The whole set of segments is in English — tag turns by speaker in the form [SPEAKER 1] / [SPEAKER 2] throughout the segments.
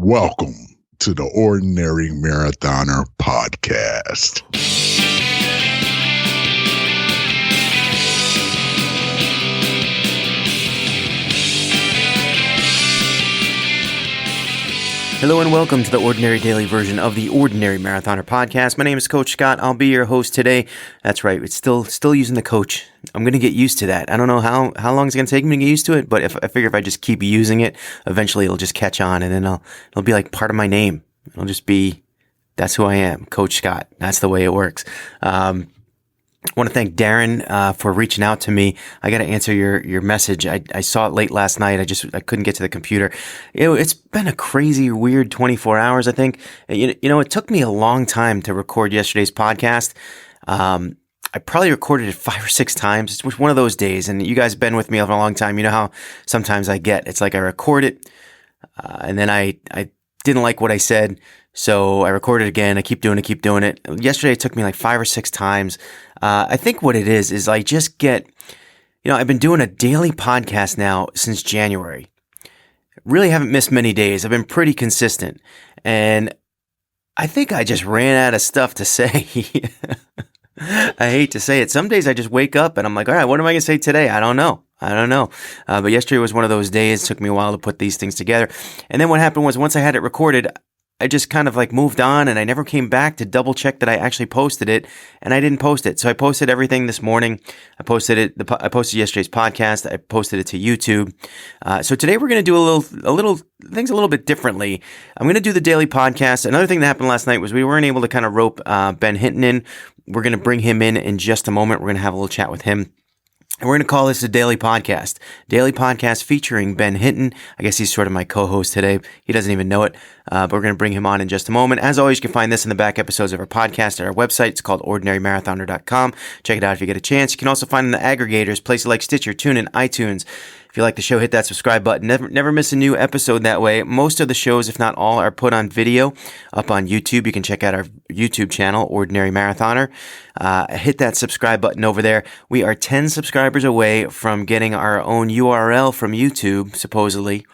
[SPEAKER 1] Welcome to the Ordinary Marathoner podcast.
[SPEAKER 2] Hello and welcome to the Ordinary Daily version of the Ordinary Marathoner podcast. My name is Coach Scott. I'll be your host today. That's right. It's still using the coach. I'm going to get used to that. I don't know how long it's going to take me to get used to it, but I figure if I just keep using it, eventually it'll just catch on, and then it'll be like part of my name. It'll just be, that's who I am, Coach Scott. That's the way it works. I want to thank Darren for reaching out to me. I got to answer your message. I saw it late last night. I couldn't get to the computer. It's been a crazy, weird 24 hours, I think. It took me a long time to record yesterday's podcast. I probably recorded it 5 or 6 times. It was one of those days, and you guys have been with me for a long time. You know how sometimes it's like I record it, and then I didn't like what I said, so I recorded it again. I keep doing it. Yesterday, it took me like 5 or 6 times. I think what it is I just get, I've been doing a daily podcast now since January. Really haven't missed many days. I've been pretty consistent. And I think I just ran out of stuff to say. I hate to say it. Some days I just wake up and I'm like, all right, what am I going to say today? I don't know. But yesterday was one of those days. It took me a while to put these things together. And then what happened was once I had it recorded, I just kind of like moved on, and I never came back to double check that I actually posted it, and I didn't post it. So I posted everything this morning. I posted yesterday's podcast. I posted it to YouTube. So today we're going to do things a little bit differently. I'm going to do the daily podcast. Another thing that happened last night was we weren't able to kind of rope Ben Hinton in. We're going to bring him in just a moment. We're going to have a little chat with him. And we're going to call this a daily podcast. Daily podcast featuring Ben Hinton. I guess he's sort of my co-host today. He doesn't even know it, but we're going to bring him on in just a moment. As always, you can find this in the back episodes of our podcast at our website. It's called ordinarymarathoner.com. Check it out if you get a chance. You can also find it in the aggregators, places like Stitcher, TuneIn, iTunes. If you like the show, hit that subscribe button. Never miss a new episode that way. Most of the shows, if not all, are put on video up on YouTube. You can check out our YouTube channel, Ordinary Marathoner. Hit that subscribe button over there. We are 10 subscribers away from getting our own URL from YouTube, supposedly.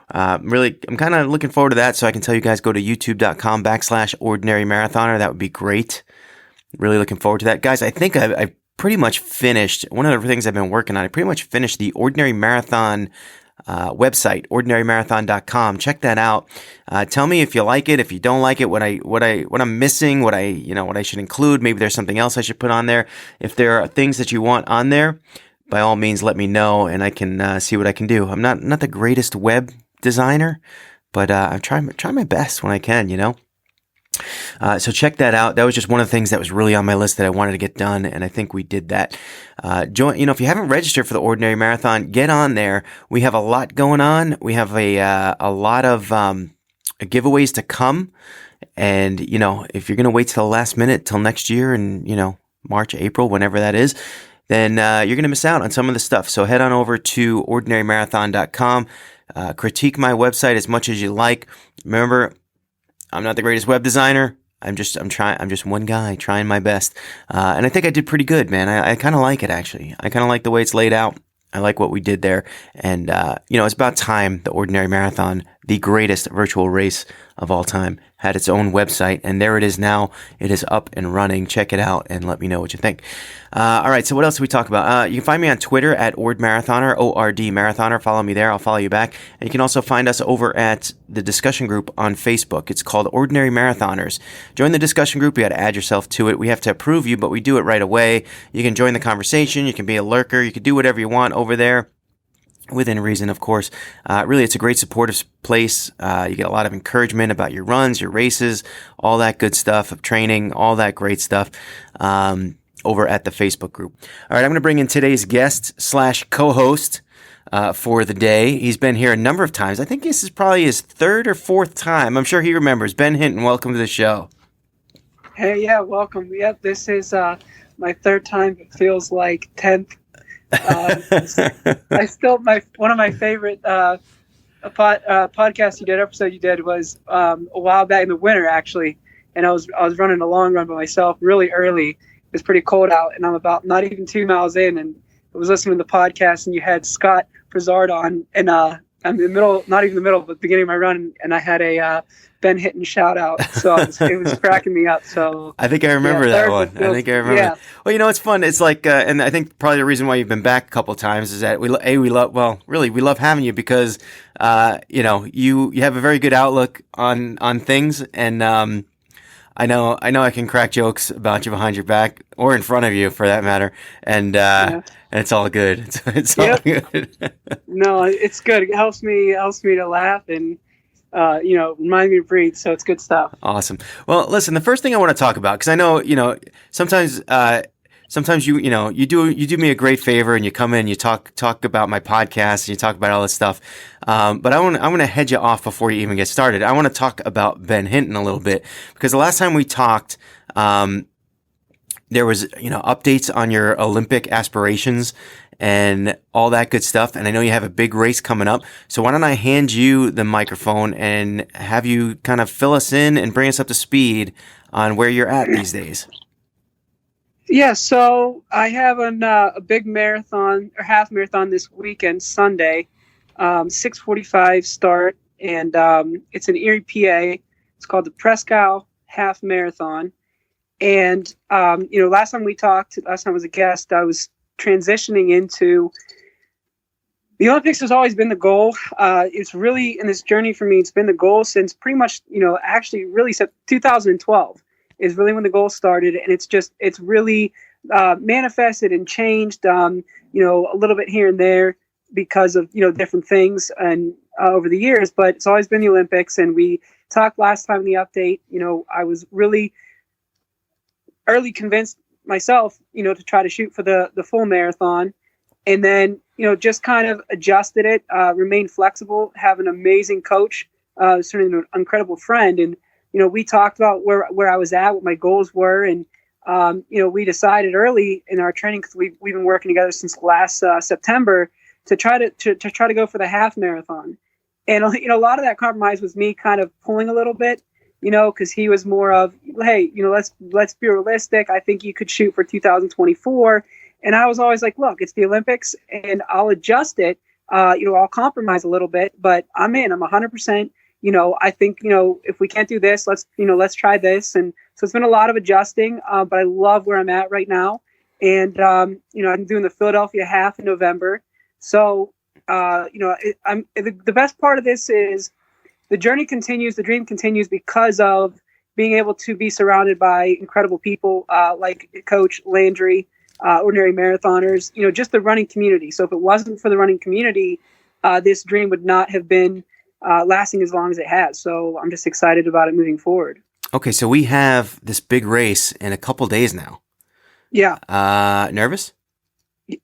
[SPEAKER 2] I'm kind of looking forward to that, so I can tell you guys go to youtube.com/Ordinary Marathoner. That would be great. Really looking forward to that. Guys, I think I've pretty much finished one of the things I've been working on. I pretty much finished the Ordinary Marathon website, ordinarymarathon.com. Check that out. Tell me if you like it, if you don't like it, what I'm missing, what I should include. Maybe there's something else I should put on there. If there are things that you want on there, by all means, let me know, and I can see what I can do. I'm not the greatest web designer, but I try my best when I can. So check that out. That was just one of the things that was really on my list that I wanted to get done, and I think we did that. If you haven't registered for the Ordinary Marathon, get on there. We have a lot going on. We have a lot of giveaways to come, and if you're gonna wait till the last minute till next year, and March, April, whenever that is, then you're gonna miss out on some of the stuff. So head on over to ordinarymarathon.com. Critique my website as much as you like. Remember, I'm not the greatest web designer. I'm just one guy trying my best. And I think I did pretty good, man. I kind of like it, actually. I kind of like the way it's laid out. I like what we did there. And, it's about time the Ordinary Marathon, the greatest virtual race of all time, had its own website. And there it is now. It is up and running. Check it out and let me know what you think. All right. So what else did we talk about? You can find me on Twitter at OrdMarathoner, O-R-D Marathoner. Follow me there. I'll follow you back. And you can also find us over at the discussion group on Facebook. It's called Ordinary Marathoners. Join the discussion group. You got to add yourself to it. We have to approve you, but we do it right away. You can join the conversation. You can be a lurker. You can do whatever you want over there. Within reason, of course. Really, it's a great supportive place. You get a lot of encouragement about your runs, your races, all that good stuff of training, all that great stuff over at the Facebook group. All right, I'm going to bring in today's guest / co-host for the day. He's been here a number of times. I think this is probably his 3rd or 4th time. I'm sure he remembers. Ben Hinton, welcome to the show.
[SPEAKER 3] Hey, yeah, welcome. Yep, this is my 3rd time. It feels like 10th. One of my favorite podcast episode you did was a while back in the winter, actually, and I was running a long run by myself really early. It was pretty cold out, and I'm about not even 2 miles in, and I was listening to the podcast, and you had Scott Brizard on, and I'm in the middle, not even the middle, but beginning of my run, and I had a Ben Hinton shout out, so it was cracking me up. So
[SPEAKER 2] I think I remember that one. I think I remember.
[SPEAKER 3] Yeah.
[SPEAKER 2] Well, it's fun. It's like, and I think probably the reason why you've been back a couple of times is that we love having you because, you have a very good outlook on things, and I know I can crack jokes about you behind your back or in front of you for that matter, and it's all good. It's all good.
[SPEAKER 3] No, it's good. It helps me to laugh and remind me to breathe. So it's good stuff.
[SPEAKER 2] Awesome. Well, listen, the first thing I want to talk about, because I know, sometimes you do me a great favor and you come in, you talk about my podcast and you talk about all this stuff. But I want to head you off before you even get started. I want to talk about Ben Hinton a little bit because the last time we talked, there was, updates on your Olympic aspirations and all that good stuff. And I know you have a big race coming up. So why don't I hand you the microphone and have you kind of fill us in and bring us up to speed on where you're at these days?
[SPEAKER 3] Yeah, so I have a big marathon or half marathon this weekend, Sunday, 6:45 start, and it's in Erie, PA. It's called the Prescow Half Marathon. And last time I was a guest, I was transitioning into the Olympics. Has always been the goal. It's really in this journey for me. It's been the goal since pretty much actually really since 2012. Is really when the goal started, and it's really manifested and changed, a little bit here and there because of different things and over the years. But it's always been the Olympics, and we talked last time in the update. I was really early convinced myself, to try to shoot for the full marathon, and then just kind of adjusted it, remained flexible, have an amazing coach, certainly an incredible friend, and. We talked about where I was at, what my goals were, and we decided early in our training because we've been working together since last September to try to go for the half marathon, and a lot of that compromise was me kind of pulling a little bit, because he was more of, hey, let's be realistic. I think you could shoot for 2024, and I was always like, look, it's the Olympics, and I'll adjust it. I'll compromise a little bit, but I'm 100%. I think, if we can't do this, let's try this. And so it's been a lot of adjusting, but I love where I'm at right now. And, I'm doing the Philadelphia half in November. So, the best part of this is the journey continues, the dream continues because of being able to be surrounded by incredible people, like Coach Landry, ordinary marathoners, just the running community. So if it wasn't for the running community, this dream would not have been lasting as long as it has. So I'm just excited about it moving forward.
[SPEAKER 2] Okay, so we have this big race in a couple days now.
[SPEAKER 3] Yeah.
[SPEAKER 2] Nervous?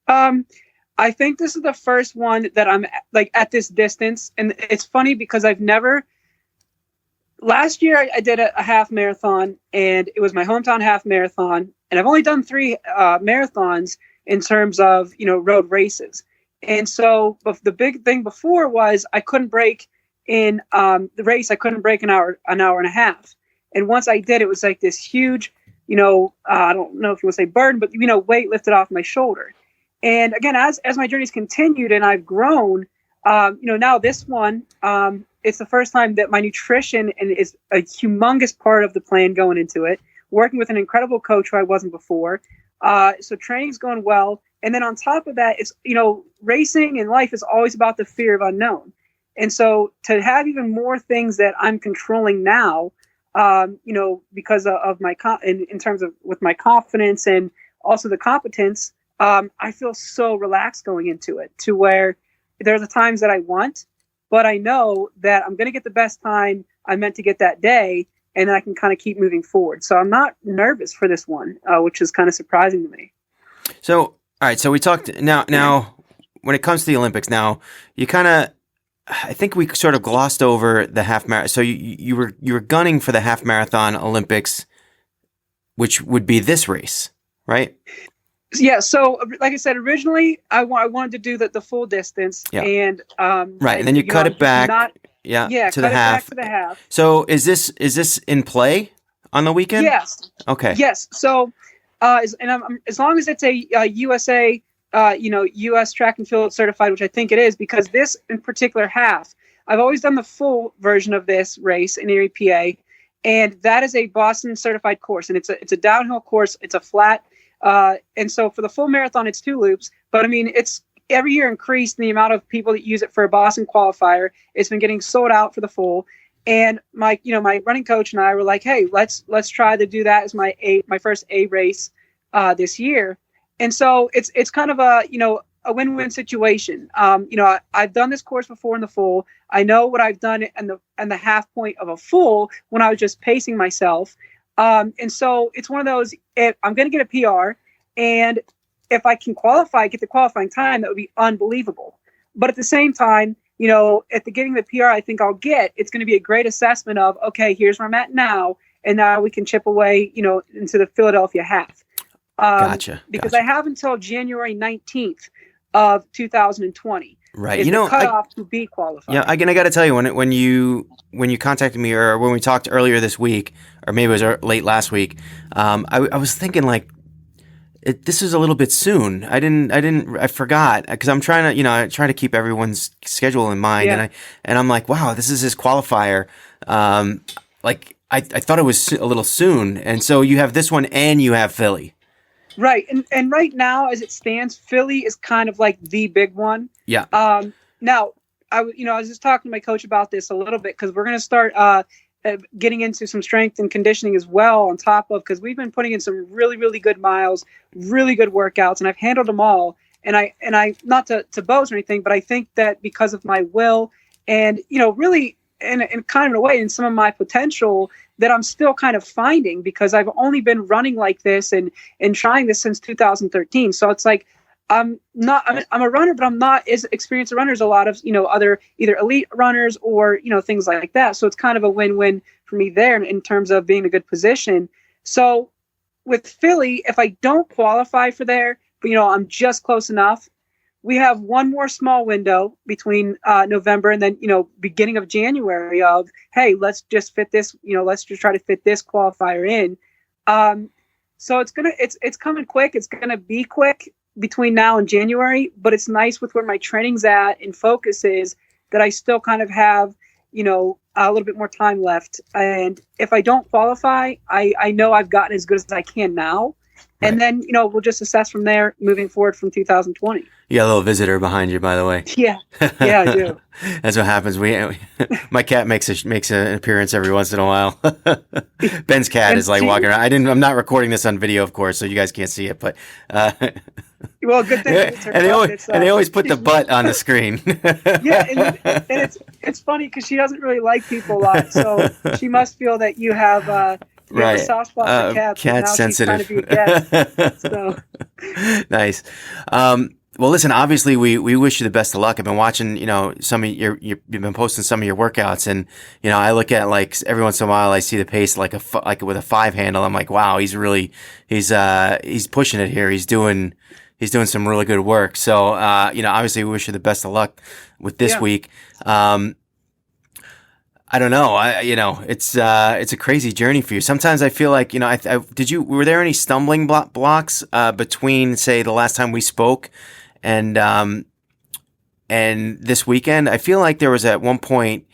[SPEAKER 3] I think this is the first one that I'm like at this distance. And it's funny because last year I did a half marathon, and it was my hometown half marathon. And I've only done 3 marathons in terms of, road races. And so the big thing before was I couldn't break in the race. I couldn't break an hour and a half. And once I did, it was like this huge, I don't know if you want to say burden, but, weight lifted off my shoulder. And again, as my journey's continued and I've grown, now this one, it's the first time that my nutrition is a humongous part of the plan going into it, working with an incredible coach who I wasn't before. So training's going well. And then on top of that, it's, racing in life is always about the fear of unknown. And so to have even more things that I'm controlling now, because of my, in terms of with my confidence and also the competence, I feel so relaxed going into it to where there's the times that I want, but I know that I'm going to get the best time I meant to get that day. And then I can kind of keep moving forward. So I'm not nervous for this one, which is kind of surprising to me.
[SPEAKER 2] So, all right. So we talked now when it comes to the Olympics, now you kind of, I think we sort of glossed over the half marathon. So you were gunning for the half marathon Olympics, which would be this race, right?
[SPEAKER 3] Yeah. So like I said, originally I wanted to do the full distance, and
[SPEAKER 2] right, and then you cut it back, to the half. Back to the half. So is this in play on the weekend?
[SPEAKER 3] Yes.
[SPEAKER 2] Okay.
[SPEAKER 3] Yes. So, as long as it's a USA U.S. track and field certified, which I think it is, because this in particular half, I've always done the full version of this race in Erie, PA, and that is a Boston certified course, and it's a downhill course. It's a flat, and so for the full marathon, it's 2 loops. But I mean, it's every year increased in the amount of people that use it for a Boston qualifier. It's been getting sold out for the full. And my running coach and I were like, hey, let's try to do that as my first A race this year. And so it's kind of a win-win situation. I've done this course before in the full. I know what I've done in the half point of a full when I was just pacing myself. And so it's one of those, if I'm going to get a PR, and if I can get the qualifying time, that would be unbelievable. But at the same time, at the getting the PR, I think it's going to be a great assessment of, okay, here's where I'm at now. And now we can chip away, into the Philadelphia half.
[SPEAKER 2] Gotcha.
[SPEAKER 3] Because I have until January 19th of 2020.
[SPEAKER 2] Right.
[SPEAKER 3] Is the cutoff to be qualified.
[SPEAKER 2] Yeah. Again, I got to tell you, when you contacted me, or when we talked earlier this week, or maybe it was late last week, I was thinking like, this is a little bit soon. I forgot, because I'm trying to, I try to keep everyone's schedule in mind.
[SPEAKER 3] Yeah.
[SPEAKER 2] And I'm like, wow, this is his qualifier. I thought it was a little soon. And so you have this one and you have Philly.
[SPEAKER 3] Right. And right now, as it stands, Philly is kind of like the big one.
[SPEAKER 2] Yeah.
[SPEAKER 3] Now I was just talking to my coach about this a little bit, because we're going to start, getting into some strength and conditioning as well on top of, because we've been putting in some really, really good miles, really good workouts, and I've handled them all. And I not to boast or anything, but I think that because of my will and, really in kind of a way, in some of my potential that I'm still kind of finding, because I've only been running like this and trying this since 2013. So it's like, I'm a runner, but I'm not as experienced a runner as a lot of, other either elite runners or, things like that. So it's kind of a win-win for me there in terms of being in a good position. So with Philly, if I don't qualify for there, but, I'm just close enough, we have one more small window between November and then, beginning of January of, hey, let's just fit this, let's just try to fit this qualifier in. So it's coming quick. It's going to be quick between now and January, but it's nice with where my training's at and focus is that I still kind of have, a little bit more time left. And if I don't qualify, I know I've gotten as good as I can now. Right. And then, we'll just assess from there moving forward from 2020.
[SPEAKER 2] You got a little visitor behind you, by the way.
[SPEAKER 3] Yeah. Yeah, I do.
[SPEAKER 2] That's what happens. My cat makes an appearance every once in a while. Ben's cat is like walking around. I'm not recording this on video, of course, so you guys can't see it, but,
[SPEAKER 3] well, good thing.
[SPEAKER 2] And they always put the butt on the screen.
[SPEAKER 3] Yeah. And it's funny because she doesn't really like people a lot. So she must feel that you have,
[SPEAKER 2] right.
[SPEAKER 3] A soft spot for cats.
[SPEAKER 2] Cat sensitive.
[SPEAKER 3] She's trying to be a guest, so.
[SPEAKER 2] Nice. Well, listen, obviously we wish you the best of luck. I've been watching, some of you've been posting some of your workouts, and, I look at like every once in a while I see the pace like with a 5 handle. I'm like, wow, he's pushing it here. He's doing some really good work. So, obviously we wish you the best of luck with this week. I don't know. It's a crazy journey for you. Sometimes I feel like, were there any stumbling blocks, between, say, the last time we spoke and this weekend? I feel like there was at one point,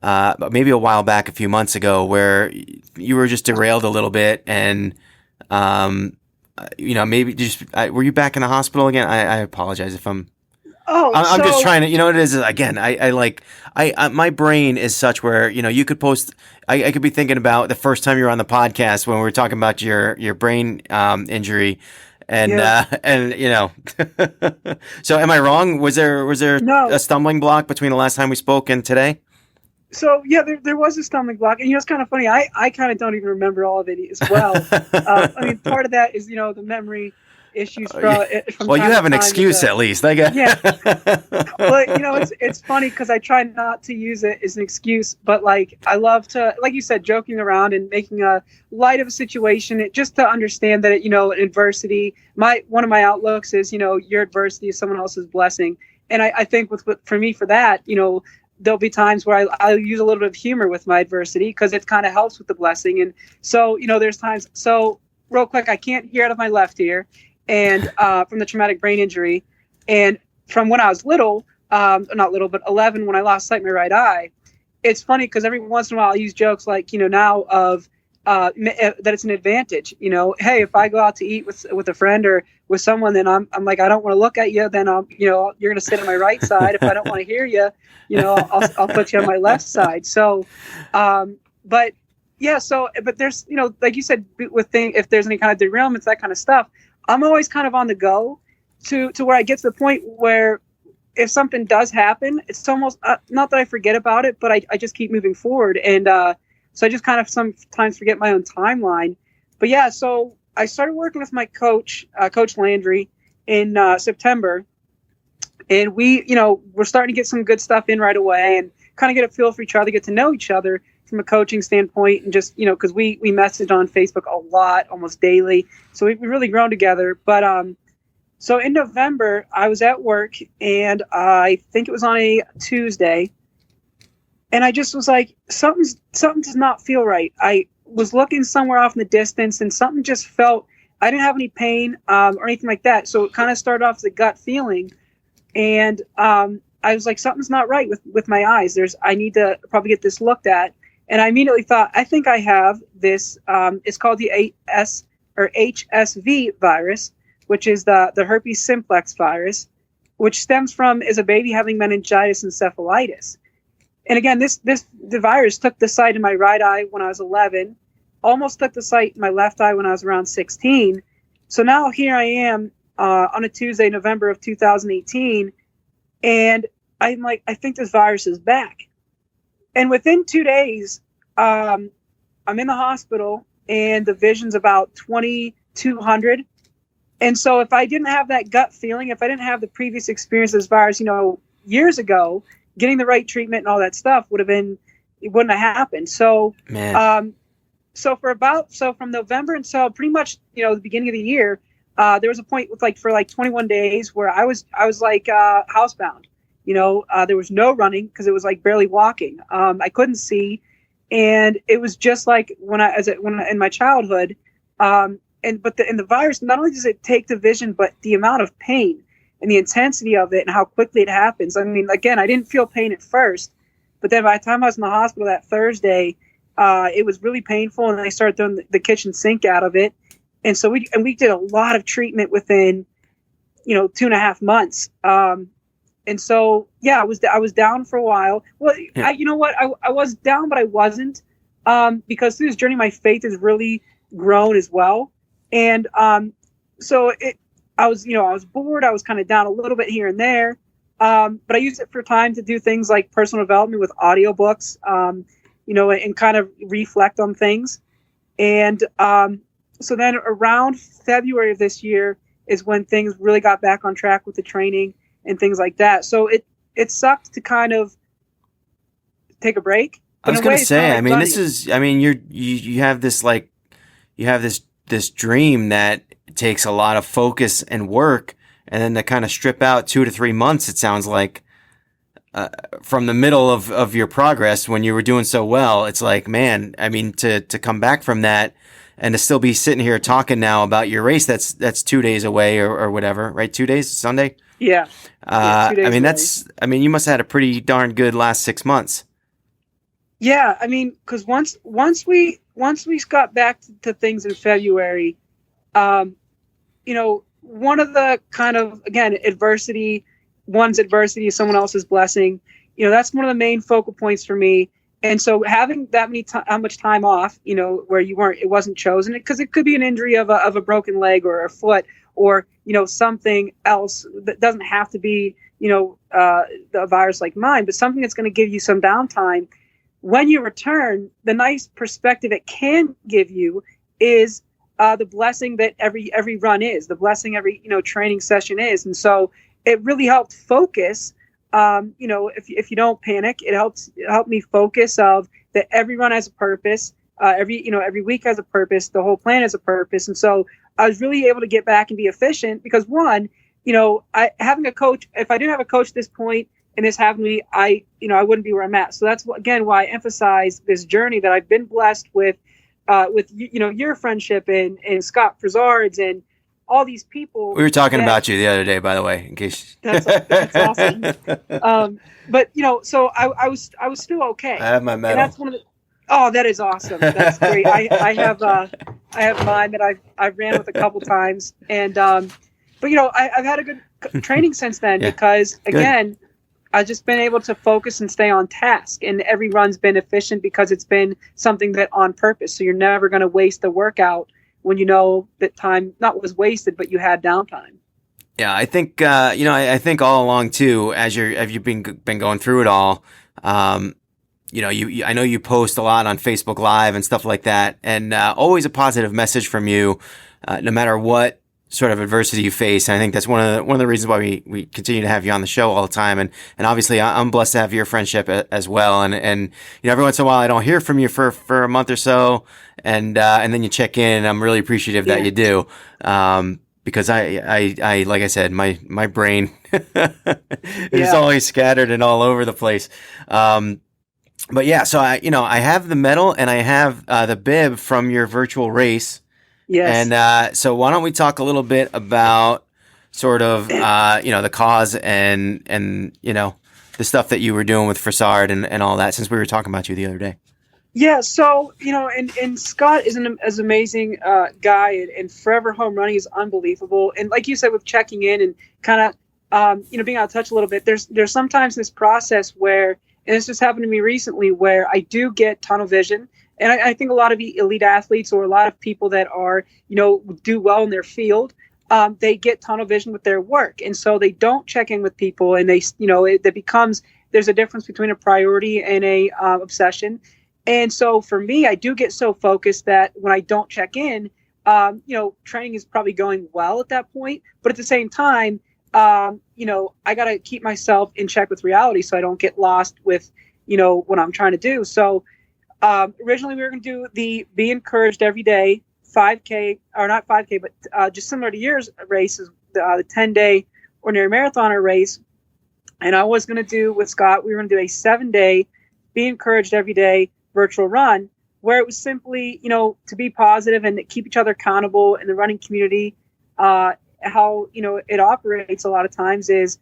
[SPEAKER 2] maybe a while back, a few months ago, where you were just derailed a little bit and, maybe were you back in the hospital again? I apologize if I'm just trying to, what it is, again, my brain is such where, you could post, I could be thinking about the first time you were on the podcast when we were talking about your brain, injury and, so am I wrong? Was there a stumbling block between the last time we spoke and today?
[SPEAKER 3] So yeah, there was a stumbling block, and it's kind of funny. I kind of don't even remember all of it as well. Part of that is the memory issues from
[SPEAKER 2] well, you have an excuse at least.
[SPEAKER 3] Yeah. Well, it's funny because I try not to use it as an excuse, but I love to, like you said, joking around and making a light of a situation, just to understand that adversity. One of my outlooks is your adversity is someone else's blessing, and I think for me for that there'll be times where I'll use a little bit of humor with my adversity because it kind of helps with the blessing, and so there's times. So real quick, I can't hear out of my left ear. and from the traumatic brain injury. And from when I was little, not little, but 11, when I lost sight in my right eye, it's funny because every once in a while I'll use jokes like, now of that it's an advantage. Hey, if I go out to eat with a friend or with someone, then I'm like, I don't want to look at you. Then you're going to sit on my right side. If I don't want to hear you, I'll put you on my left side. So, but yeah, but there's, like you said, if there's any kind of derailments, that kind of stuff, I'm always kind of on the go to where I get to the point where if something does happen, it's almost not that I forget about it, but I just keep moving forward. And so I just kind of sometimes forget my own timeline. But yeah, so I started working with my coach, Coach Landry, in September. And we're starting to get some good stuff in right away and kind of get a feel for each other, get to know each other from a coaching standpoint. And just, because we messaged on Facebook a lot, almost daily. So we've really grown together. But so in November, I was at work, and I think it was on a Tuesday, and I just was like, something does not feel right. I was looking somewhere off in the distance, and something just felt, I didn't have any pain or anything like that. So it kind of started off as a gut feeling, and I was like, something's not right with my eyes. I need to probably get this looked at. And I immediately thought, I think I have this. It's called the HSV virus, which is the herpes simplex virus, which stems from as a baby having meningitis and encephalitis. And again, the virus took the sight in my right eye when I was 11, almost took the sight in my left eye when I was around 16. So now here I am on a Tuesday, November of 2018, and I'm like, I think this virus is back. And within 2 days, I'm in the hospital, and the vision's about 2,200. And so if I didn't have that gut feeling, if I didn't have the previous experience of this virus, years ago, getting the right treatment and all that stuff it wouldn't have happened. So, so from November until pretty much, the beginning of the year, there was a point for 21 days where I was like housebound. There was no running because it was like barely walking. I couldn't see, and it was just like when in my childhood. And the virus, not only does it take the vision, but the amount of pain and the intensity of it and how quickly it happens. I mean, again, I didn't feel pain at first, but then by the time I was in the hospital that Thursday, it was really painful, and they started throwing the kitchen sink out of it. And so we did a lot of treatment within, 2.5 months. And so, yeah, I was down for a while. Well, yeah. I was down, but I wasn't, because through this journey, my faith has really grown as well. And so I was bored. I was kind of down a little bit here and there, but I used it for time to do things like personal development with audiobooks, and kind of reflect on things. And so then around February of this year is when things really got back on track with the training and things like that. So it sucked to kind of take a break.
[SPEAKER 2] I was going to say, you have this dream that takes a lot of focus and work, and then to kind of strip out 2 to 3 months, it sounds like, from the middle of your progress when you were doing so well, it's like, man, to come back from that and to still be sitting here talking now about your race that's 2 days away or whatever, right? 2 days, Sunday?
[SPEAKER 3] Yeah. 2 days away.
[SPEAKER 2] You must have had a pretty darn good last 6 months.
[SPEAKER 3] Yeah, because once we got back to things in February, one of the kind of, again, one's adversity is someone else's blessing. That's one of the main focal points for me. And so having that how much time off, where it wasn't chosen, because it could be an injury of a broken leg or a foot or, something else that doesn't have to be, a virus like mine, but something that's going to give you some downtime. When you return, the nice perspective it can give you is the blessing that every run is, the blessing every training session is, and so it really helped focus. If you don't panic, it helped me focus of that every run has a purpose, every week has a purpose, the whole plan has a purpose, and so I was really able to get back and be efficient because one, having a coach. If I didn't have a coach at this point, and this happened to me, I wouldn't be where I'm at. So that's again why I emphasize this journey that I've been blessed with your friendship and Scott Prezard's and all these people.
[SPEAKER 2] We were talking about you the other day, by the way, in case.
[SPEAKER 3] That's awesome. But so I was still okay.
[SPEAKER 2] I have my medal.
[SPEAKER 3] And that's one of the. Oh, that is awesome. That's great. I have mine that I've ran with a couple times, and but I've had a good training since then because again, I've just been able to focus and stay on task, and every run's been efficient because it's been something that on purpose. So you're never going to waste the workout when you know that time not was wasted, but you had downtime.
[SPEAKER 2] Yeah, I think I think all along too, as you've been going through it all. I know you post a lot on Facebook Live and stuff like that, and always a positive message from you, no matter what sort of adversity you face. And I think that's one of the reasons why we continue to have you on the show all the time. And obviously, I'm blessed to have your friendship as well. And every once in a while, I don't hear from you for a month or so, and then you check in. And I'm really appreciative that you do. Because I like I said, my brain is always scattered and all over the place. But yeah, so I have the medal and I have the bib from your virtual race.
[SPEAKER 3] Yes.
[SPEAKER 2] And so why don't we talk a little bit about sort of the cause and the stuff that you were doing with Frassard and all that, since we were talking about you the other day.
[SPEAKER 3] Yeah, so and Scott is an amazing guy, and forever home running is unbelievable. And like you said, with checking in and kind of being out of touch a little bit, there's sometimes this process where. And this just happened to me recently where I do get tunnel vision. And I think a lot of elite athletes or a lot of people that are, do well in their field, they get tunnel vision with their work. And so they don't check in with people, and there's a difference between a priority and a obsession. And so for me, I do get so focused that when I don't check in, training is probably going well at that point. But at the same time, I got to keep myself in check with reality so I don't get lost with, what I'm trying to do. So originally we were going to do the Be Encouraged Every Day 5K, or not 5K, but just similar to yours races, the 10-day ordinary marathoner race. And I was going to do with Scott, we were going to do a 7-day Be Encouraged Every Day virtual run where it was simply, to be positive and keep each other accountable in the running community. How it operates a lot of times is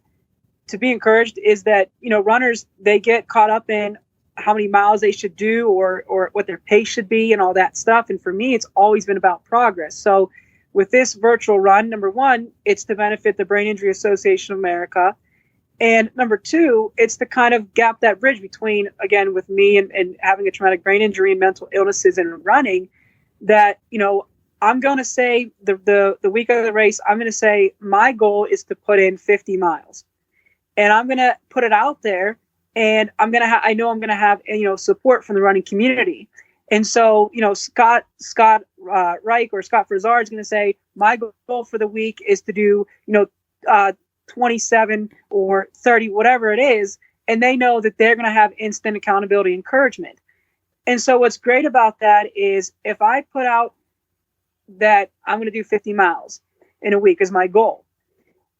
[SPEAKER 3] to be encouraged is that runners, they get caught up in how many miles they should do or what their pace should be and all that stuff. And for me, it's always been about progress. So with this virtual run, number one, it's to benefit the Brain Injury Association of America, and number two, it's to kind of gap that bridge between, again, with me and having a traumatic brain injury and mental illnesses and running, that I'm going to say the week of the race, I'm going to say my goal is to put in 50 miles, and I'm going to put it out there, and I know I'm going to have support from the running community. And so, Scott Reich or Scott Frassard is going to say my goal for the week is to do 27 or 30, whatever it is, and they know that they're going to have instant accountability encouragement. And so what's great about that is if I put out that I'm going to do 50 miles in a week is my goal.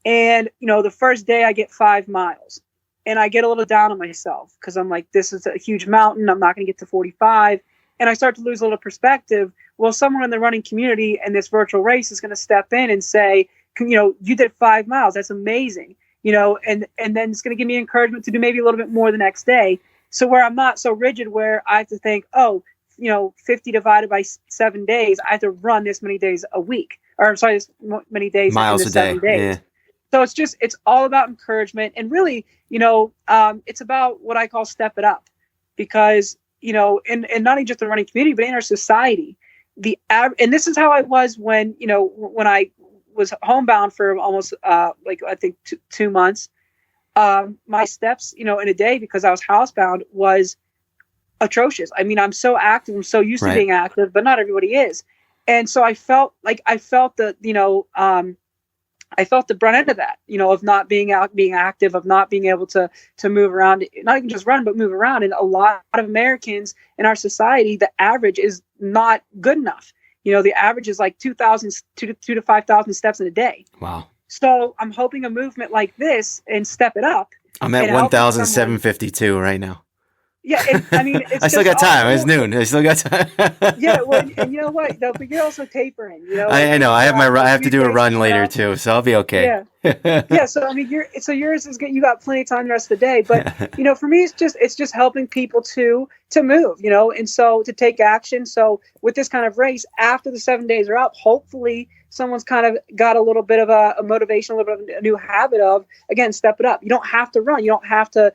[SPEAKER 3] And, the first day I get 5 miles and I get a little down on myself because I'm like, this is a huge mountain. I'm not going to get to 45. And I start to lose a little perspective. Well, someone in the running community and this virtual race is going to step in and say, you did 5 miles. That's amazing. And then it's going to give me encouragement to do maybe a little bit more the next day. So where I'm not so rigid where I have to think, 50 divided by 7 days, I have to run this many days a week, or I'm sorry, this many days
[SPEAKER 2] miles
[SPEAKER 3] in the
[SPEAKER 2] a day.
[SPEAKER 3] 7 days.
[SPEAKER 2] Yeah.
[SPEAKER 3] So it's all about encouragement, and really, it's about what I call step it up, because, and not even just the running community, but in our society, and this is how I was when I was homebound for almost, I think 2 months, my steps, in a day, because I was housebound, was atrocious. I mean, I'm so active. I'm so used to being active, but not everybody is. And so I felt the brunt end of that, of not being active, of not being able to move around, not even just run, but move around. And a lot of Americans in our society, the average is not good enough. The average is like 2 to 5,000 steps in a day.
[SPEAKER 2] Wow.
[SPEAKER 3] So I'm hoping a movement like this and step it up.
[SPEAKER 2] I'm at 1,752 right now.
[SPEAKER 3] Yeah, and I mean, it's
[SPEAKER 2] I still
[SPEAKER 3] just
[SPEAKER 2] got time. It's
[SPEAKER 3] awful.
[SPEAKER 2] noon. I still got time.
[SPEAKER 3] Yeah, well, and you know what? No, but you're also tapering.
[SPEAKER 2] I know. I have
[SPEAKER 3] like
[SPEAKER 2] I have to
[SPEAKER 3] you
[SPEAKER 2] do a
[SPEAKER 3] take
[SPEAKER 2] run later
[SPEAKER 3] stuff.
[SPEAKER 2] too, so I'll be okay.
[SPEAKER 3] Yeah, yeah. So I mean, yours is good. You got plenty of time the rest of the day. But for me, it's just helping people to move. And so to take action. So with this kind of race, after the 7 days are up, hopefully someone's kind of got a little bit of a motivation, a little bit of a new habit of, again, step it up. You don't have to run. You don't have to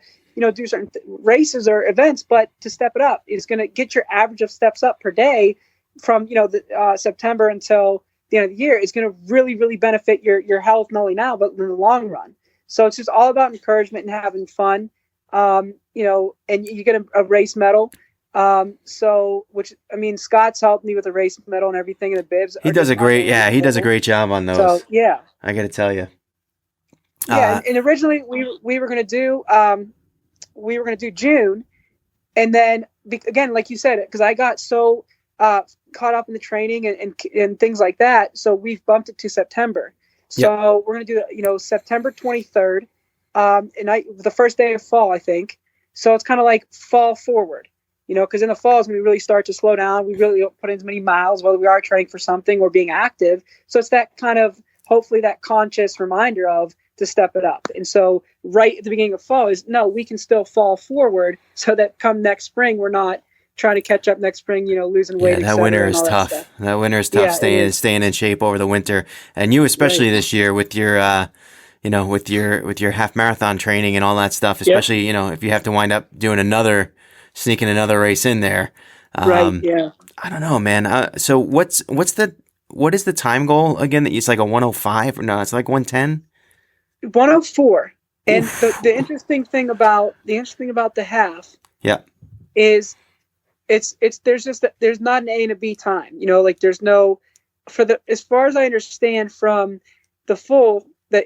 [SPEAKER 3] do certain races or events, but to step it up is going to get your average of steps up per day from September until the end of the year. Is going to really, really benefit your health, not only now but in the long run. So it's just all about encouragement and having fun. And you get a race medal. Which I mean, Scott's helped me with the race medal and everything, and the bibs.
[SPEAKER 2] He does a great job on those.
[SPEAKER 3] So yeah,
[SPEAKER 2] I got to tell you.
[SPEAKER 3] Yeah, and originally we were going to do June, and then again, like you said, because I got so caught up in the training and things like that, so we've bumped it to September. So we're going to do September 23rd, and the first day of fall, I think. So it's kind of like fall forward, because in the fall is when we really start to slow down. We really don't put in as many miles, whether we are training for something or being active. So it's that kind of, hopefully, that conscious reminder of to step it up. And so right at the beginning of fall is, no, we can still fall forward so that come next spring, we're not trying to catch up next spring, losing weight.
[SPEAKER 2] Yeah, that winter is tough. That winter is tough, staying in shape over the winter. And you, especially this year with your, with your half marathon training and all that stuff, especially, if you have to wind up sneaking another race in there.
[SPEAKER 3] Right. Yeah.
[SPEAKER 2] I don't know, man. So what is the time goal again? That it's like a 105 or no, it's like 110.
[SPEAKER 3] 104. And the interesting thing about the half is there's not an A and a B time, like there's no, as far as I understand from the full, that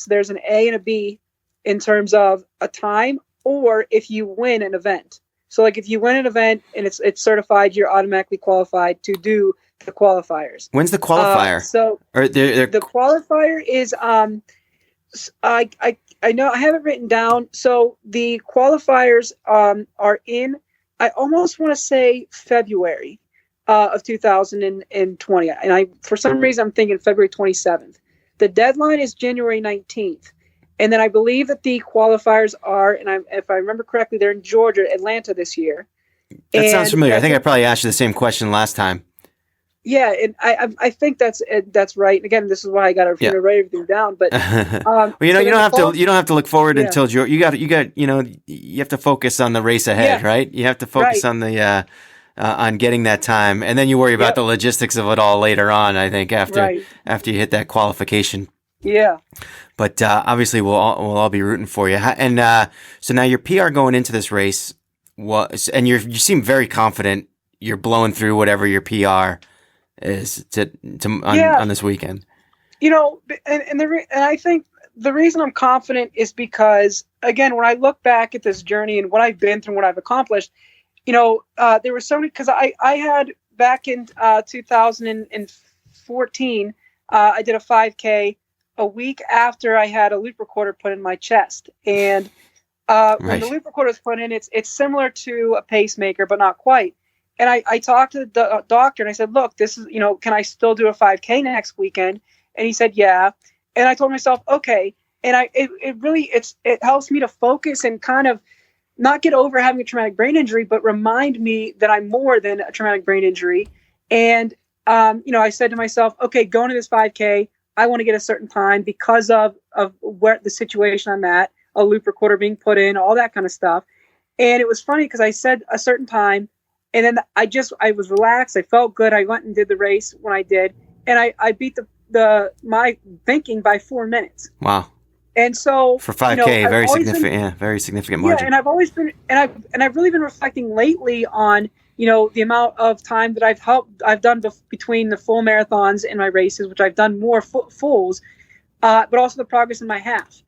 [SPEAKER 3] there's an A and a B in terms of a time, or if you win an event. So like if you win an event and it's certified, you're automatically qualified to do the qualifiers.
[SPEAKER 2] When's the qualifier?
[SPEAKER 3] The qualifier is I know I have it written down. So the qualifiers are in, I almost want to say February of 2020. And I, for some reason, I'm thinking February 27th. The deadline is January 19th. And then I believe that the qualifiers are, and if I remember correctly, they're in Georgia, Atlanta this year.
[SPEAKER 2] That sounds familiar. I think I probably asked you the same question last time.
[SPEAKER 3] Yeah, and I think that's right. And again, this is why I got to write everything down. But
[SPEAKER 2] well, you don't have to look forward until you have to focus on the race ahead, right? You have to focus on the on getting that time, and then you worry about the logistics of it all later on. I think after you hit that qualification.
[SPEAKER 3] Yeah.
[SPEAKER 2] But obviously, we'll all be rooting for you. And so now your PR going into this race was, and you seem very confident. You're blowing through whatever your PR is on this weekend.
[SPEAKER 3] And I think the reason I'm confident is because, again, when I look back at this journey and what I've been through and what I've accomplished, there were so many, because I had back in 2014, I did a 5K a week after I had a loop recorder put in my chest. And when the loop recorder is put in, it's similar to a pacemaker, but not quite. And I talked to the doctor and I said, look, this is, can I still do a 5K next weekend? And he said, yeah. And I told myself, okay. And it helps me to focus and kind of not get over having a traumatic brain injury, but remind me that I'm more than a traumatic brain injury. And, I said to myself, okay, going to this 5K, I want to get a certain time because of where the situation I'm at, a loop recorder being put in, all that kind of stuff. And it was funny because I said a certain time, and then I was relaxed. I felt good. I went and did the race when I did, and I beat my thinking by 4 minutes.
[SPEAKER 2] Wow!
[SPEAKER 3] And so
[SPEAKER 2] for 5K, very significant. Very significant margin.
[SPEAKER 3] Yeah, and I've always been, and I've really been reflecting lately on the amount of time that I've done between the full marathons and my races, which I've done more fulls, but also the progress in my half.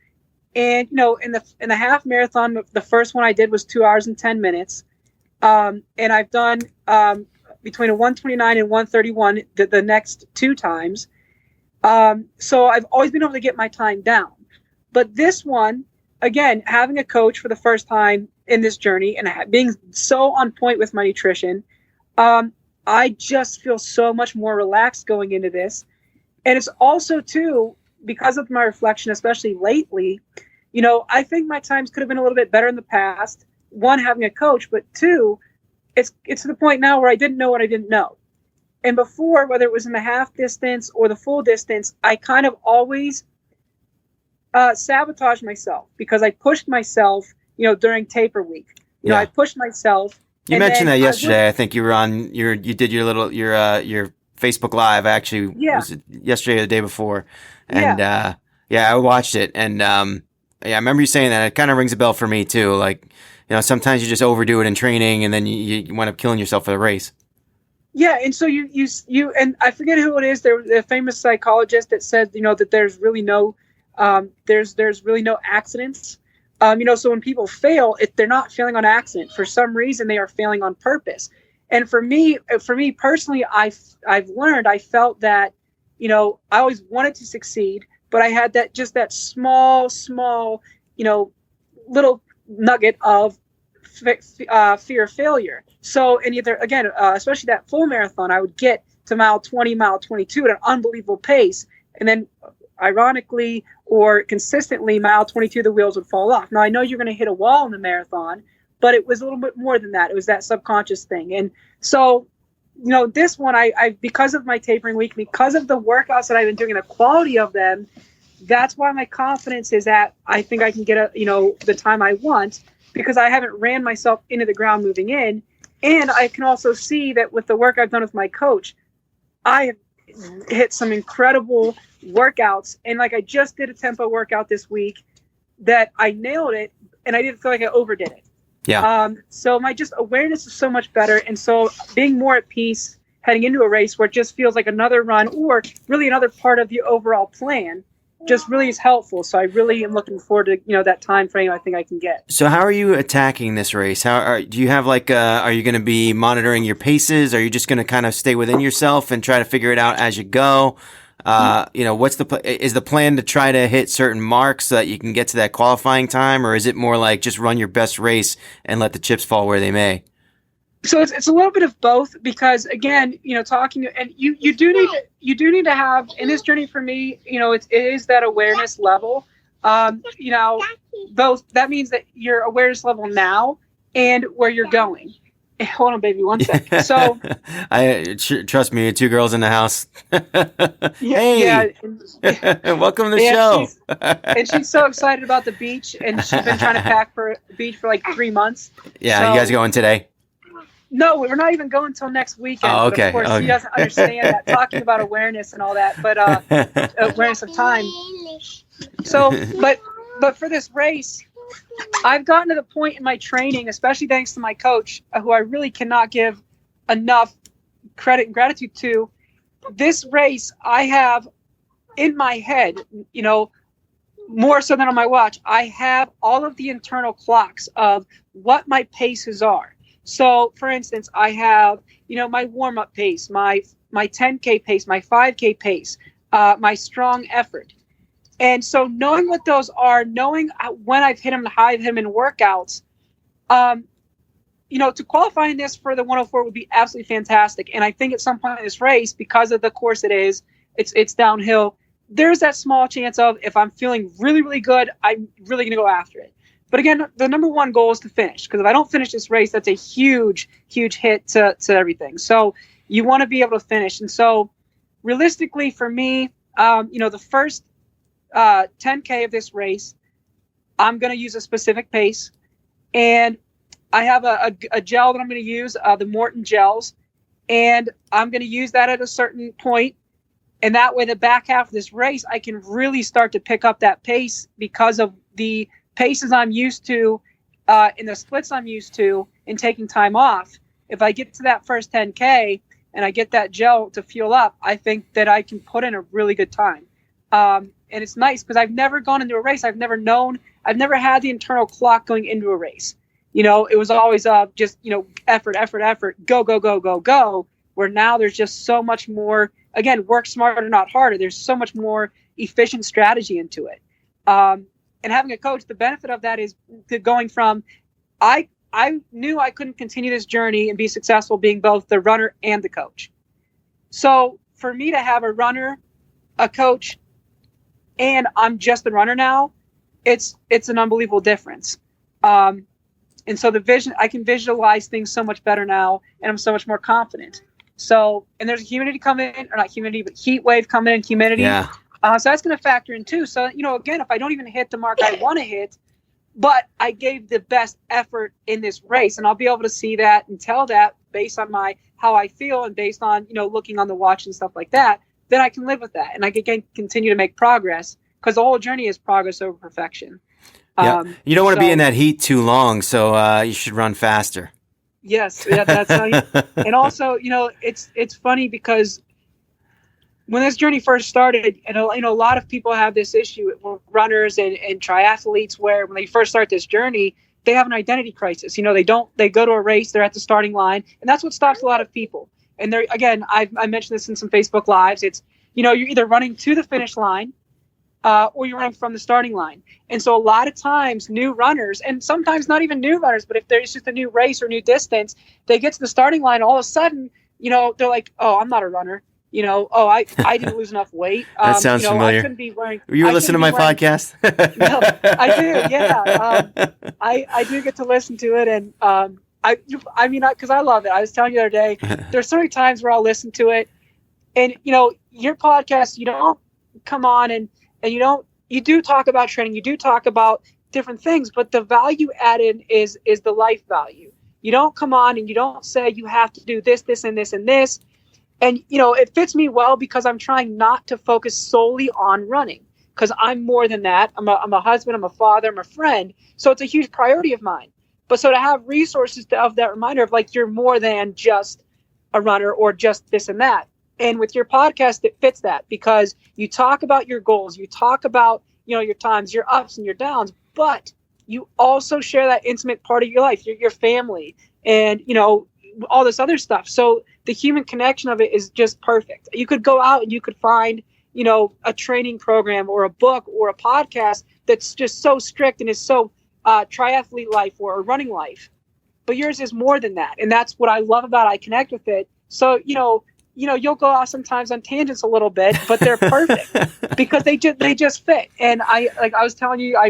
[SPEAKER 3] And in the half marathon, the first one I did was 2 hours and 10 minutes. And I've done between a 129 and 131 the next 2 times. So I've always been able to get my time down. But this one, again, having a coach for the first time, in this journey and being so on point with my nutrition, I just feel so much more relaxed going into this. And it's also, too, because of my reflection, especially lately, I think my times could have been a little bit better in the past. One, having a coach, but two, it's to the point now where I didn't know what I didn't know. And before, whether it was in the half distance or the full distance, I kind of always sabotaged myself because I pushed myself, during taper week. I pushed myself.
[SPEAKER 2] You mentioned that yesterday. I think you were on you did your Facebook Live actually. Was it yesterday or the day before? And I watched it, and I remember you saying that. It kind of rings a bell for me too. Like, sometimes you just overdo it in training, and then you wind up killing yourself for the race.
[SPEAKER 3] Yeah, and so you and I forget who it is. There was a famous psychologist that said, that there's really no there's really no accidents. So when people fail, they're not failing on accident. For some reason, they are failing on purpose. And for me personally, I've learned, I felt that, I always wanted to succeed, but I had that small, little nugget of fear of failure. So, and either, again, especially that full marathon, I would get to mile 20, mile 22 at an unbelievable pace. And then ironically or consistently, mile 22, the wheels would fall off. Now, I know you're going to hit a wall in the marathon, but it was a little bit more than that. It was that subconscious thing. And so, this one, I because of my tapering week, because of the workouts that I've been doing and the quality of them, that's why my confidence is at, I think I can get the time I want, because I haven't ran myself into the ground moving in. And I can also see that with the work I've done with my coach, I have hit some incredible workouts. And like, I just did a tempo workout this week that I nailed it, and I didn't feel like I overdid it.
[SPEAKER 2] Yeah.
[SPEAKER 3] So my just awareness is so much better. And so being more at peace heading into a race where it just feels like another run or really another part of the overall plan just really is helpful. So I really am looking forward to, that time frame I think I can get.
[SPEAKER 2] So how are you attacking this race? Do you have are you going to be monitoring your paces? Are you just going to kind of stay within yourself and try to figure it out as you go? What's is the plan to try to hit certain marks so that you can get to that qualifying time, or is it more like just run your best race and let the chips fall where they may?
[SPEAKER 3] So it's a little bit of both, because again, talking and you do need to have in this journey for me, it is that awareness level. Both that means that your awareness level now and where you're going. Hold on, baby, one second. So,
[SPEAKER 2] trust me, 2 girls in the house.
[SPEAKER 3] Hey,
[SPEAKER 2] welcome to the show.
[SPEAKER 3] And she's so excited about the beach, and she's been trying to pack for the beach for like 3 months.
[SPEAKER 2] Yeah,
[SPEAKER 3] so,
[SPEAKER 2] you guys going today?
[SPEAKER 3] No, we're not even going until next weekend.
[SPEAKER 2] Oh, okay.
[SPEAKER 3] But of course, she doesn't understand that, talking about awareness and all that, but awareness of time. So, but for this race, I've gotten to the point in my training, especially thanks to my coach, who I really cannot give enough credit and gratitude to. This race, I have in my head, more so than on my watch, I have all of the internal clocks of what my paces are. So, for instance, I have, my warm-up pace, my 10K pace, my 5K pace, my strong effort. And so knowing what those are, knowing when I've hit them, how I've hit them in workouts, to qualify in this for the 104 would be absolutely fantastic. And I think at some point in this race, because of the course it's downhill, there's that small chance of, if I'm feeling really, really good, I'm really going to go after it. But again, the number one goal is to finish, because if I don't finish this race, that's a huge, huge hit to everything. So you want to be able to finish. And so realistically for me, the first 10K of this race, I'm going to use a specific pace. And I have a gel that I'm going to use, the Morton gels. And I'm going to use that at a certain point. And that way, the back half of this race, I can really start to pick up that pace because of the paces I'm used to, in the splits I'm used to, in taking time off. If I get to that first 10K and I get that gel to fuel up, I think that I can put in a really good time. And it's nice because I've never gone into a race. I've never had the internal clock going into a race. It was always just, effort, go. Where now there's just so much more, again, work smarter, not harder. There's so much more efficient strategy into it. And having a coach, the benefit of that is going from, I knew I couldn't continue this journey and be successful being both the runner and the coach. So for me to have a runner, a coach, and I'm just the runner now, it's an unbelievable difference. And so the vision, I can visualize things so much better now, and I'm so much more confident. So, and there's a humidity coming in, or not humidity, but heat wave coming in, humidity.
[SPEAKER 2] Yeah.
[SPEAKER 3] So that's going to factor in too. So, again, if I don't even hit the mark I want to hit, but I gave the best effort in this race, and I'll be able to see that and tell that based on how I feel and based on, looking on the watch and stuff like that, then I can live with that. And I can continue to make progress, because the whole journey is progress over perfection.
[SPEAKER 2] Yeah. You don't want to be in that heat too long, so you should run faster.
[SPEAKER 3] Yes, yeah, that's how you, and also, it's funny because when this journey first started, and a lot of people have this issue with runners and triathletes, where when they first start this journey, they have an identity crisis. They go to a race, they're at the starting line, and that's what stops a lot of people. And there, again, I mentioned this in some Facebook Lives. It's, you're either running to the finish line, or you're running from the starting line. And so a lot of times new runners, and sometimes not even new runners, but if there's just a new race or new distance, they get to the starting line, all of a sudden, they're like, oh, I'm not a runner. I didn't lose enough weight.
[SPEAKER 2] That sounds familiar.
[SPEAKER 3] I shouldn't be wearing.
[SPEAKER 2] You were listening to my podcast?
[SPEAKER 3] No, I do. Yeah. I do get to listen to it. And because I love it. I was telling you the other day, there's so many times where I'll listen to it, and, your podcast, you don't come on and you do talk about training. You do talk about different things, but the value added is the life value. You don't come on and you don't say you have to do this, this, and this, and this. And, it fits me well because I'm trying not to focus solely on running, because I'm more than that. I'm a husband, I'm a father, I'm a friend. So it's a huge priority of mine. But so to have resources of that reminder of, like, you're more than just a runner or just this and that. And with your podcast, it fits that, because you talk about your goals, you talk about, your times, your ups and your downs, but you also share that intimate part of your life, your family, and, all this other stuff. So the human connection of it is just perfect. You could go out and you could find, a training program or a book or a podcast that's just so strict and is so triathlete life or a running life. But yours is more than that. And that's what I love about it. I connect with it. So, you'll go off sometimes on tangents a little bit, but they're perfect because they just fit. And I was telling you, I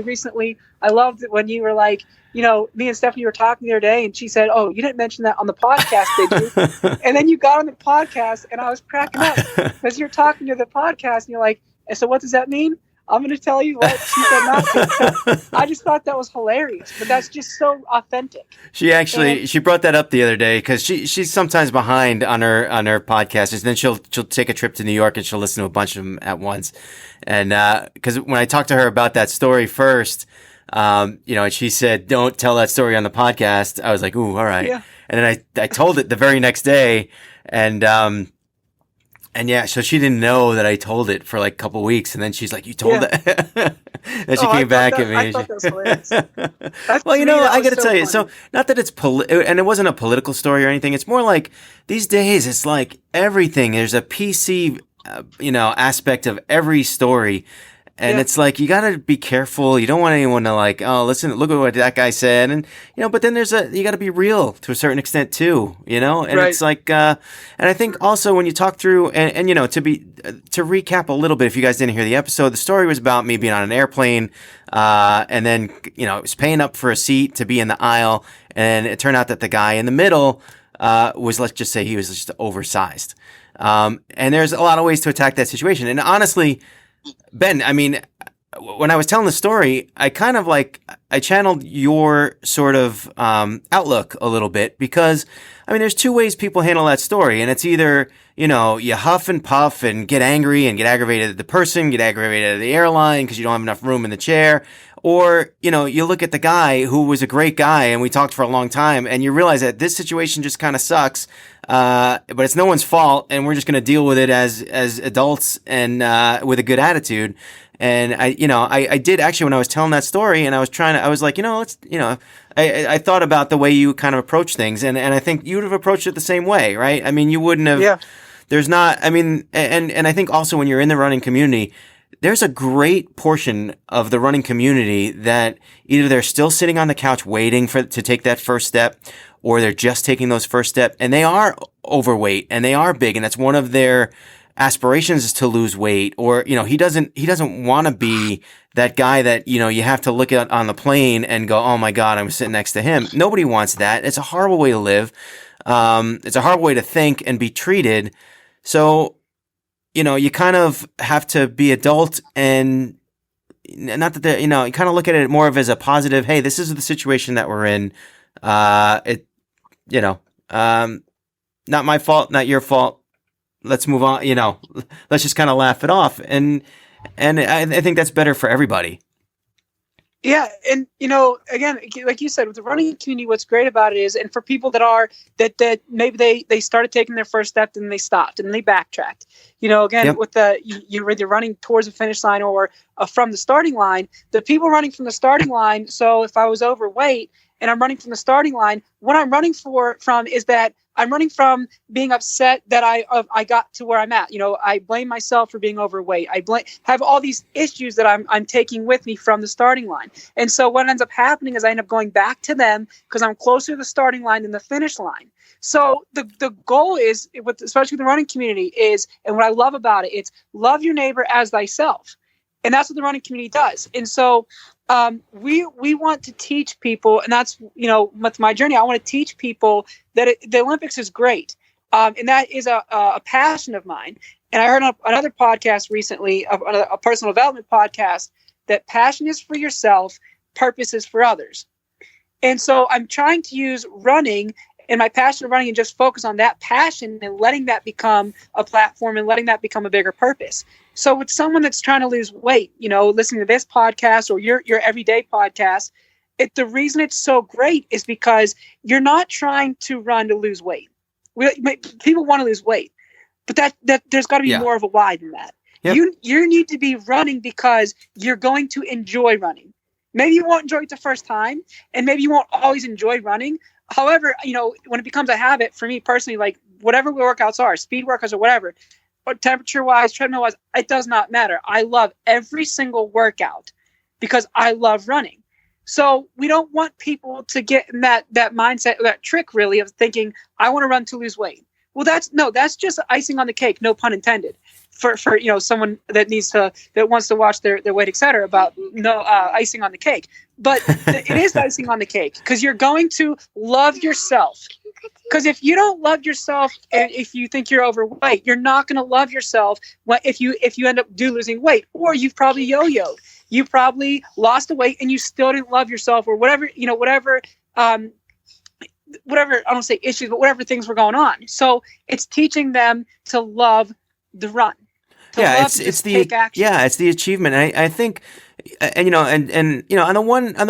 [SPEAKER 3] loved it when you were like, me and Stephanie were talking the other day, and she said, "Oh, you didn't mention that on the podcast, did you?" And then you got on the podcast, and I was cracking up because you're talking to the podcast, and you're like, "So what does that mean?" I'm going to tell you what she said not to. I just thought that was hilarious, but that's just so authentic.
[SPEAKER 2] She brought that up the other day because she's sometimes behind on her podcasts, and then she'll take a trip to New York and she'll listen to a bunch of them at once. And because when I talked to her about that story first, and she said, "Don't tell that story on the podcast." I was like, "Ooh, all right." Yeah. And then I told it the very next day, and yeah, so she didn't know that I told it for like a couple of weeks, and then she's like, "You told that?" Then she came back at me.
[SPEAKER 3] I thought that was hilarious.
[SPEAKER 2] Well, I got to tell you, so not that it's and it wasn't a political story or anything. It's more like these days, it's like everything. There's a PC, aspect of every story. And it's like, you got to be careful. You don't want anyone to like, oh, listen, look at what that guy said. And, but then you got to be real to a certain extent too, and right. It's like, and I think also when you talk through and to recap a little bit, if you guys didn't hear the episode, the story was about me being on an airplane, and then, I was paying up for a seat to be in the aisle. And it turned out that the guy in the middle, was, let's just say he was just oversized. And there's a lot of ways to attack that situation. And honestly, Ben, I mean, when I was telling the story, I kind of I channeled your sort of outlook a little bit, because, I mean, there's two ways people handle that story. And it's either, you huff and puff and get angry and get aggravated at the person, get aggravated at the airline because you don't have enough room in the chair. Or, you look at the guy who was a great guy and we talked for a long time, and you realize that this situation just kind of sucks. But it's no one's fault, and we're just going to deal with it as adults and with a good attitude. And I did actually, when I was telling that story, and I was like, I thought about the way you kind of approach things, and I think you would have approached it the same way, right? I mean, you wouldn't have. Yeah. There's not. I mean, and I think also when you're in the running community, there's a great portion of the running community that either they're still sitting on the couch waiting to take that first step, or they're just taking those first step, and they are overweight and they are big, and that's one of their aspirations, is to lose weight. Or, he doesn't want to be that guy that, you have to look at on the plane and go, oh my God, I'm sitting next to him. Nobody wants that. It's a horrible way to live. It's a horrible way to think and be treated. So, you kind of have to be adult, and not that, you kind of look at it more of as a positive. Hey, this is the situation that we're in. Not my fault, not your fault. Let's move on. Let's just kind of laugh it off. And I think that's better for everybody.
[SPEAKER 3] Yeah. And, again, like you said, with the running community, what's great about it is, and for people that maybe they started taking their first step and they stopped and they backtracked, again,
[SPEAKER 2] Yep.
[SPEAKER 3] with you're either running towards the finish line or from the starting line, the people running from the starting line. So if I was overweight and I'm running from the starting line, what I'm running from is that I'm running from being upset that I got to where I'm at. I blame myself for being overweight. Have all these issues that I'm taking with me from the starting line. And so what ends up happening is I end up going back to them because I'm closer to the starting line than the finish line. So the goal is, especially with the running community, is, and what I love about it, it's love your neighbor as thyself. And that's what the running community does. And so we want to teach people, and that's, with my journey, I want to teach people that the Olympics is great. And that is a passion of mine. And I heard on another podcast recently, a personal development podcast, that passion is for yourself, purpose is for others. And so I'm trying to use running and my passion of running and just focus on that passion and letting that become a platform and letting that become a bigger purpose. So with someone that's trying to lose weight, listening to this podcast or your everyday podcast, the reason it's so great is because you're not trying to run to lose weight. People want to lose weight, but that there's got to be more of a why than that. Yep. You need to be running because you're going to enjoy running. Maybe you won't enjoy it the first time, and maybe you won't always enjoy running. However, when it becomes a habit, for me personally, like whatever workouts are, speed workouts or whatever, or temperature-wise, treadmill-wise, it does not matter. I love every single workout because I love running. So we don't want people to get in that mindset, that trick really of thinking, I want to run to lose weight. Well, that's just icing on the cake, no pun intended, for someone that wants to watch their weight, et cetera, about icing on the cake. But it is icing on the cake because you're going to love yourself. Because if you don't love yourself, and if you think you're overweight, you're not going to love yourself if you end up losing weight. Or you've probably yo-yoed. You probably lost the weight and you still didn't love yourself, or whatever, whatever, I don't say issues, but whatever things were going on. So it's teaching them to love the run.
[SPEAKER 2] It's the achievement. I think, and on the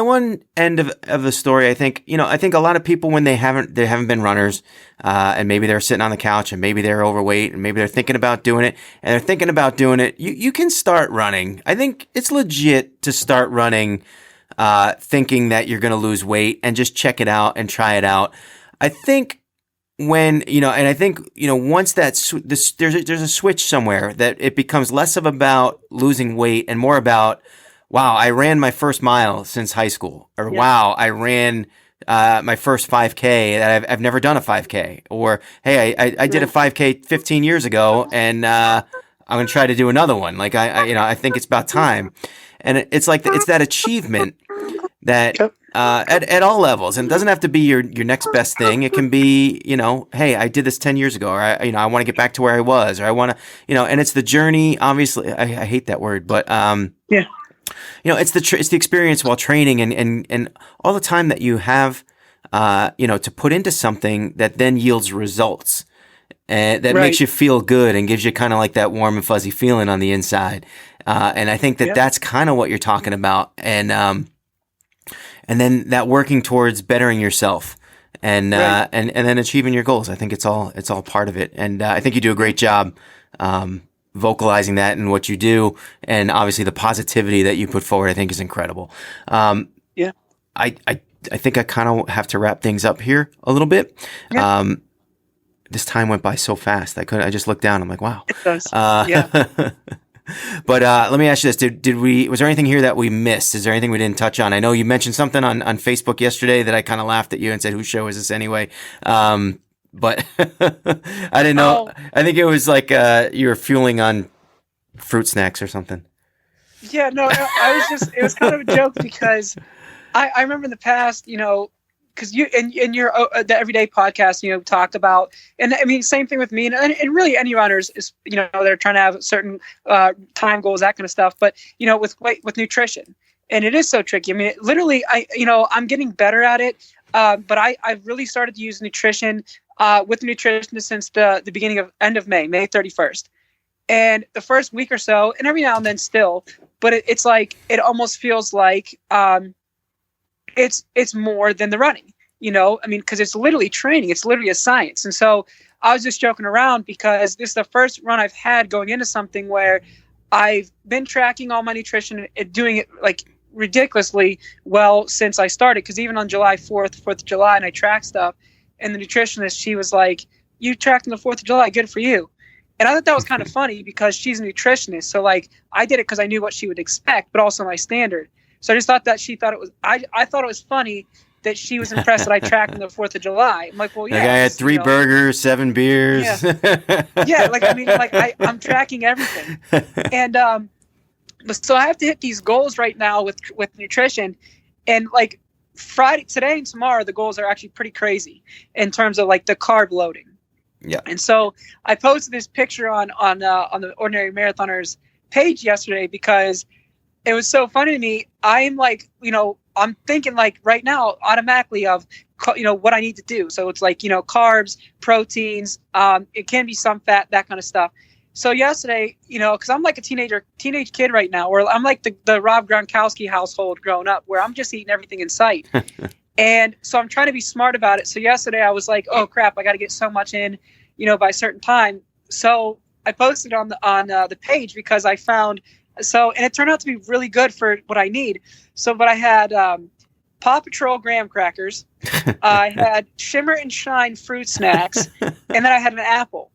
[SPEAKER 2] one end of the story, I think a lot of people, when they haven't been runners, and maybe they're sitting on the couch and maybe they're overweight and maybe they're thinking about doing it, you can start running. I think it's legit to start running, thinking that you're going to lose weight, and just check it out and try it out. I think once there's a switch somewhere that it becomes less about losing weight and more about, wow, I ran my first mile since high school, or wow, I ran my first 5K. I've never done a 5K, or hey, I did a 5K 15 years ago, and I'm gonna try to do another one. Like I think it's about time, and it's that achievement that. At all levels, and it doesn't have to be your next best thing. It can be, hey, I did this 10 years ago, or I want to get back to where I was, or I want to, and it's the journey. Obviously, I hate that word, but it's the experience while training, and all the time that you have, to put into something that then yields results, and that makes you feel good and gives you kind of like that warm and fuzzy feeling on the inside. And I think that's kind of what you're talking about, and then that working towards bettering yourself and then achieving your goals. I think it's all part of it. And I think you do a great job vocalizing that in what you do. And obviously the positivity that you put forward, I think, is incredible. I think I kind of have to wrap things up here a little bit. Yeah. This time went by so fast. I just looked down. I'm like, wow.
[SPEAKER 3] It does.
[SPEAKER 2] But let me ask you this: was there anything here that we missed? Is there anything we didn't touch on? I know you mentioned something on Facebook yesterday that I kind of laughed at you and said, "Whose show is this anyway?" But I didn't know. I think it was like you were fueling on fruit snacks or something.
[SPEAKER 3] Yeah, no, it was kind of a joke because I remember in the past, because you in your the Everyday podcast, talked about, and I mean, same thing with me, and really any runners is, they're trying to have certain time goals, that kind of stuff. But with nutrition, and it is so tricky. I mean, literally, I'm getting better at it, but I've really started to use nutrition with the nutritionist since the beginning of end of May 31st, and the first week or so, and every now and then still, but it's like it almost feels like it's more than the running, I mean, because it's literally training. It's literally a science. And so I was just joking around because this is the first run I've had going into something where I've been tracking all my nutrition and doing it like ridiculously well since I started. Because even on July 4th of July, and I tracked stuff, and the nutritionist, she was like, "You tracked on the 4th of July, good for you." And I thought that was kind of funny because she's a nutritionist. So like I did it because I knew what she would expect, but also my standard. So I just thought that she thought it was, I thought it was funny that she was impressed that I tracked on the 4th of July. I'm like, well, yeah.
[SPEAKER 2] Like I had 3 burgers, 7 beers.
[SPEAKER 3] Yeah. Yeah. Like, I mean, like I'm tracking everything. And, so I have to hit these goals right now with nutrition, and like Friday, today and tomorrow, the goals are actually pretty crazy in terms of like the carb loading.
[SPEAKER 2] Yeah.
[SPEAKER 3] And so I posted this picture on the Ordinary Marathoners page yesterday because it was so funny to me. I'm like, I'm thinking like right now automatically of, what I need to do. So it's like, carbs, proteins, it can be some fat, that kind of stuff. So yesterday, because I'm like a teenage kid right now, or I'm like the Rob Gronkowski household growing up, where I'm just eating everything in sight. And so I'm trying to be smart about it. So yesterday I was like, oh crap, I got to get so much in, by a certain time. So I posted on the page because I found, and it turned out to be really good for what I need. So, but I had Paw Patrol graham crackers, I had Shimmer and Shine fruit snacks, and then I had an apple.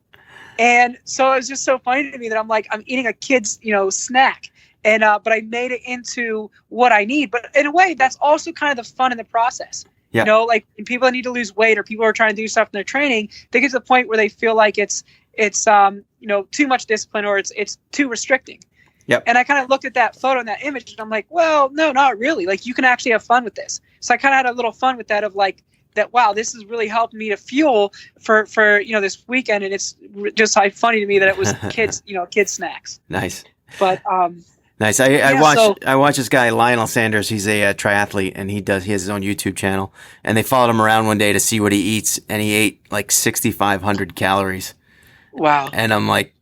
[SPEAKER 3] And so it was just so funny to me that I'm like, I'm eating a kid's, snack. And, but I made it into what I need. But in a way, that's also kind of the fun in the process. Yeah. Like when people that need to lose weight or people are trying to do stuff in their training, they get to the point where they feel like it's too much discipline, or it's too restricting. Yep. And I kind of looked at that photo and that image, and I'm like, well, no, not really. Like, you can actually have fun with this. So I kind of had a little fun with that, of like that. Wow, this is really helping me to fuel for this weekend. And it's just funny to me that it was kids snacks.
[SPEAKER 2] Nice.
[SPEAKER 3] But
[SPEAKER 2] nice. I watch this guy Lionel Sanders. He's a triathlete, and he has his own YouTube channel. And they followed him around one day to see what he eats, and he ate like 6,500 calories.
[SPEAKER 3] Wow.
[SPEAKER 2] And I'm like,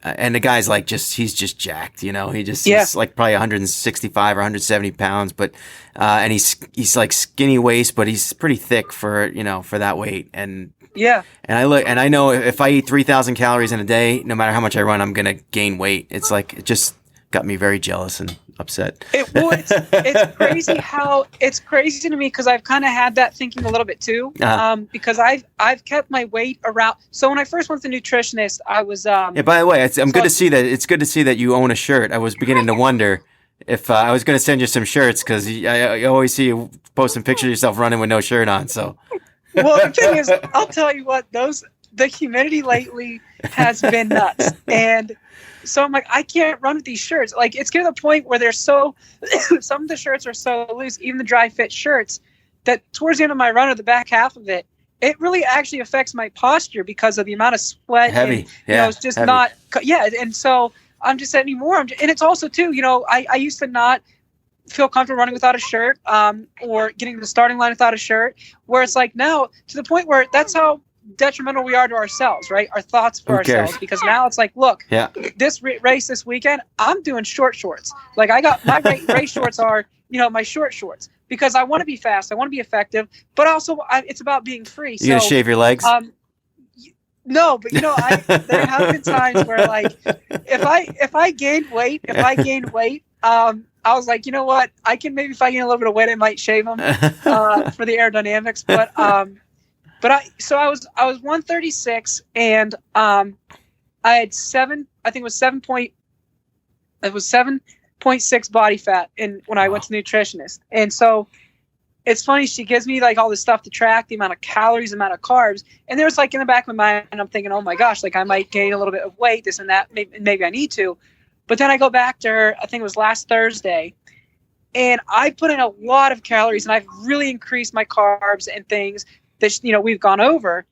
[SPEAKER 2] and the guy's like, he's just jacked, he's like probably 165 or 170 pounds, but, and he's like skinny waist, but he's pretty thick for that weight. And yeah. And I know if I eat 3,000 calories in a day, no matter how much I run, I'm going to gain weight. It's like, it just got me very jealous and upset. It's crazy to me because I've kind of had that thinking a little bit too. Because I've kept my weight around. So when I first went to the nutritionist, I was yeah. By the way, it's good to see that. It's good to see that you own a shirt. I was beginning to wonder if I was going to send you some shirts, because I always see you posting pictures of yourself running with no shirt on. So. Well, the thing is, I'll tell you what, the humidity lately has been nuts, and. So I'm like, I can't run with these shirts. Like, it's getting to the point where they're so, some of the shirts are so loose, even the dry fit shirts, that towards the end of my run, or the back half of it, it really actually affects my posture because of the amount of sweat. Heavy. And, it's just heavy. Not, yeah. And so I'm just anymore. And it's also too, I used to not feel comfortable running without a shirt, or getting to the starting line without a shirt, where it's like now to the point where that's how detrimental we are to ourselves, right? Our thoughts for ourselves, because now it's like, look, this race this weekend, I'm doing short shorts. Like, I got my race shorts are, my short shorts, because I want to be fast, I want to be effective, but also it's about being free. You gonna shave your legs? No, but there have been times where, like, if I gain weight, I was like, you know what? I can maybe, if I gain a little bit of weight, I might shave them for the aerodynamics, but I was 136, and I had 7.8
[SPEAKER 3] It was 7.6 body fat when I went to the nutritionist. And so it's funny, she gives me like all this stuff to track the amount of calories, the amount of carbs. And there's like in the back of my mind, I'm thinking, oh my gosh, like I might gain a little bit of weight, this and that. Maybe I need to. But then I go back to her, I think it was last Thursday, and I put in a lot of calories, and I've really increased my carbs and things that, we've gone over.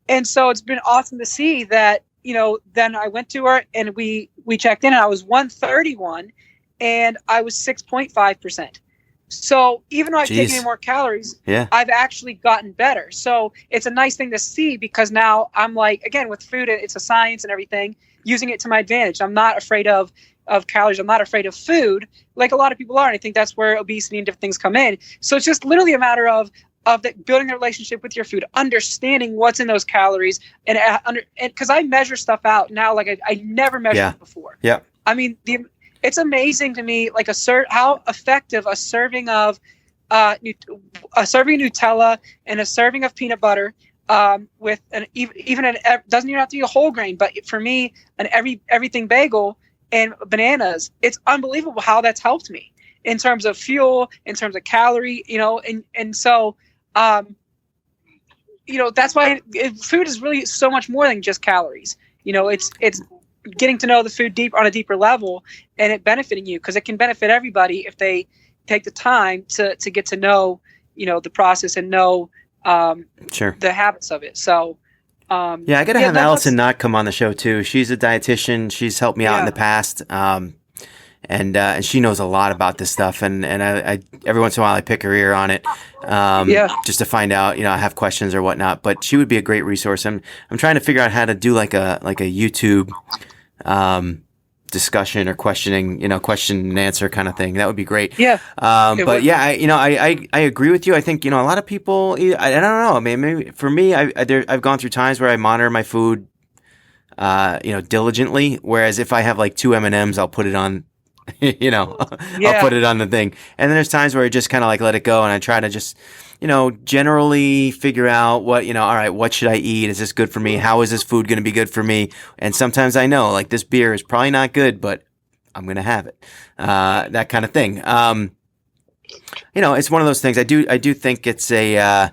[SPEAKER 3] And so it's been awesome to see that, then I went to her and we checked in, and I was 131 and I was 6.5%. So even though I've taken in more calories, I've actually gotten better. So it's a nice thing to see, because now I'm like, again, with food, it's a science and everything, using it to my advantage. I'm not afraid of calories. I'm not afraid of food like a lot of people are. And I think that's where obesity and different things come in. So it's just literally a matter of building a relationship with your food, understanding what's in those calories, and because I measure stuff out now, like I never measured before.
[SPEAKER 2] Yeah.
[SPEAKER 3] I mean, it's amazing to me, like how effective a serving of Nutella and a serving of peanut butter with doesn't even have to be a whole grain, but for me, an everything bagel and bananas, it's unbelievable how that's helped me in terms of fuel, in terms of calorie, and so that's why food is really so much more than just calories. It's getting to know the food on a deeper level, and it benefiting you, because it can benefit everybody if they take the time to get to know, the process and know the habits of it. So I
[SPEAKER 2] gotta have Allison Knott come on the show too. She's a dietitian. She's helped me out in the past. And she knows a lot about this stuff, and I every once in a while I pick her ear on it, just to find out, I have questions or whatnot. But she would be a great resource. I'm trying to figure out how to do like a YouTube discussion or questioning, question and answer kind of thing. That would be great.
[SPEAKER 3] Yeah.
[SPEAKER 2] I agree with you. I think a lot of people. I don't know. I mean, maybe for me, I've gone through times where I monitor my food, diligently. Whereas if I have like 2 M&Ms, I'll put it on. I'll put it on the thing. And then there's times where I just kind of like let it go, and I try to just, generally figure out what, all right, what should I eat? Is this good for me? How is this food going to be good for me? And sometimes I know, like, this beer is probably not good, but I'm going to have it. That kind of thing. It's one of those things. I do think it's a,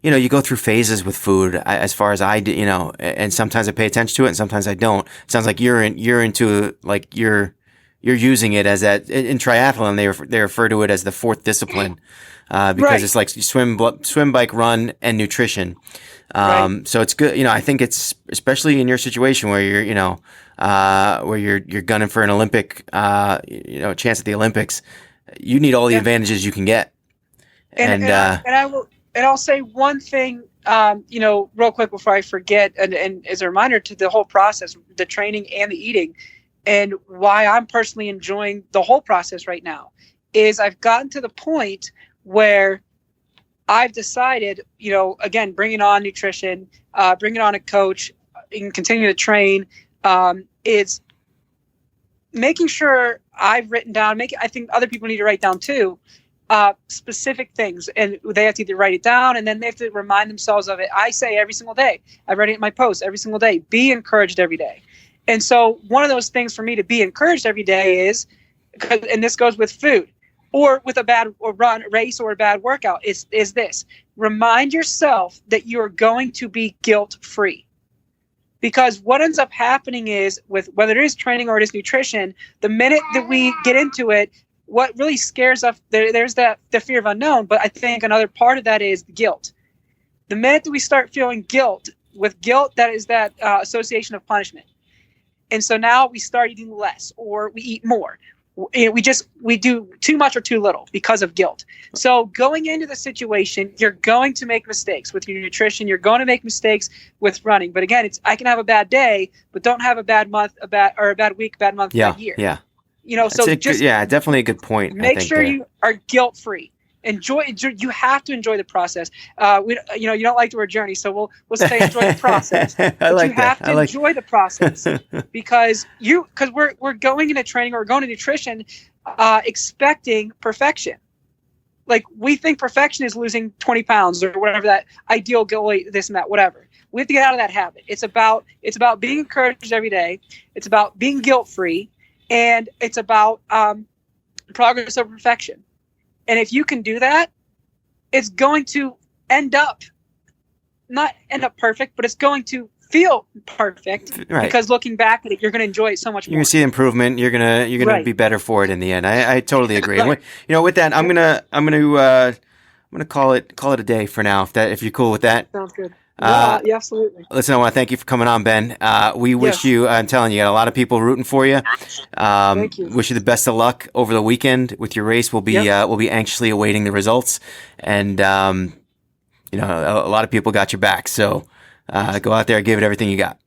[SPEAKER 2] you go through phases with food, as far as I do, and sometimes I pay attention to it and sometimes I don't. It sounds like you're into, like, you're using it as that in triathlon. They refer to it as the fourth discipline, because it's like swim, bike, run, and nutrition. So it's good. I think it's especially in your situation where you're, where you're gunning for an Olympic, chance at the Olympics. You need all the advantages you can get.
[SPEAKER 3] I'll say one thing, real quick before I forget, and as a reminder to the whole process, the training and the eating. And why I'm personally enjoying the whole process right now is I've gotten to the point where I've decided, again, bringing on nutrition, bringing on a coach, and continue to train, is making sure I've written down, I think other people need to write down too, specific things, and they have to either write it down and then they have to remind themselves of it. I say every single day, I write it in my posts every single day, be encouraged every day. And so one of those things for me to be encouraged every day is, and this goes with food or with a bad race or a bad workout, is this: remind yourself that you're going to be guilt-free. Because what ends up happening is, with whether it is training or it is nutrition, the minute that we get into it, what really scares us, there's the fear of unknown, but I think another part of that is guilt. The minute that we start feeling guilt, that is that association of punishment. And so now we start eating less, or we eat more. We do too much or too little because of guilt. So going into the situation, you're going to make mistakes with your nutrition. You're going to make mistakes with running. But again, I can have a bad day, but don't have a bad month, a bad week, bad month, bad year.
[SPEAKER 2] Yeah.
[SPEAKER 3] Definitely
[SPEAKER 2] a good point.
[SPEAKER 3] Make sure you are guilt-free. Enjoy. You have to enjoy the process. You don't like the word journey, so we'll say enjoy the process.
[SPEAKER 2] You have
[SPEAKER 3] to enjoy the process because we're going into training or going to nutrition, expecting perfection. Like, we think perfection is losing 20 pounds or whatever that ideal goal, this and that, whatever. We have to get out of that habit. It's about being encouraged every day. It's about being guilt-free. and it's about progress over perfection. And if you can do that, it's going to not end up perfect, but it's going to feel perfect,
[SPEAKER 2] Right.
[SPEAKER 3] Because looking back at it, you're going to enjoy it so much more.
[SPEAKER 2] You're gonna see improvement. You're gonna
[SPEAKER 3] Right.
[SPEAKER 2] be better for it in the end. I totally agree.
[SPEAKER 3] Right.
[SPEAKER 2] And with that, I'm gonna call it a day for now. If you're cool with that.
[SPEAKER 3] Sounds good.
[SPEAKER 2] Uh,
[SPEAKER 3] Yeah, absolutely.
[SPEAKER 2] Listen, I want to thank you for coming on, Ben. We wish
[SPEAKER 3] Yes.
[SPEAKER 2] you. I'm telling you, got a lot of people rooting for you.
[SPEAKER 3] Thank you.
[SPEAKER 2] Wish you the best of luck over the weekend with your race. We'll be anxiously awaiting the results, and a lot of people got your back. So go out there and give it everything you got.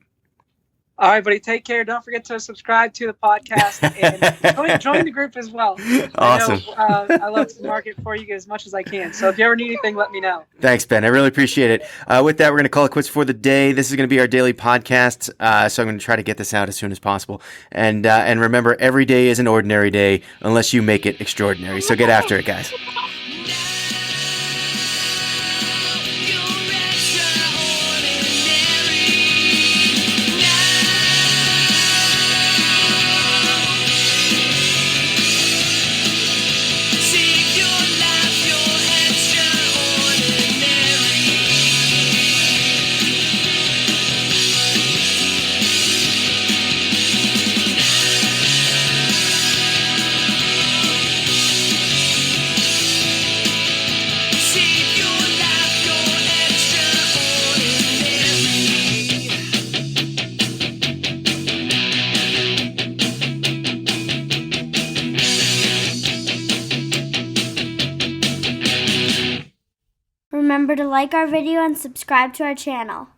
[SPEAKER 3] All right, buddy. Take care. Don't forget to subscribe to the podcast and join the group as well.
[SPEAKER 2] Awesome.
[SPEAKER 3] I love to market for you as much as I can. So if you ever need anything, let me know.
[SPEAKER 2] Thanks, Ben. I really appreciate it. With that, we're going to call it quits for the day. This is going to be our daily podcast, so I'm going to try to get this out as soon as possible. And remember, every day is an ordinary day unless you make it extraordinary. So get after it, guys.
[SPEAKER 4] Remember to like our video and subscribe to our channel.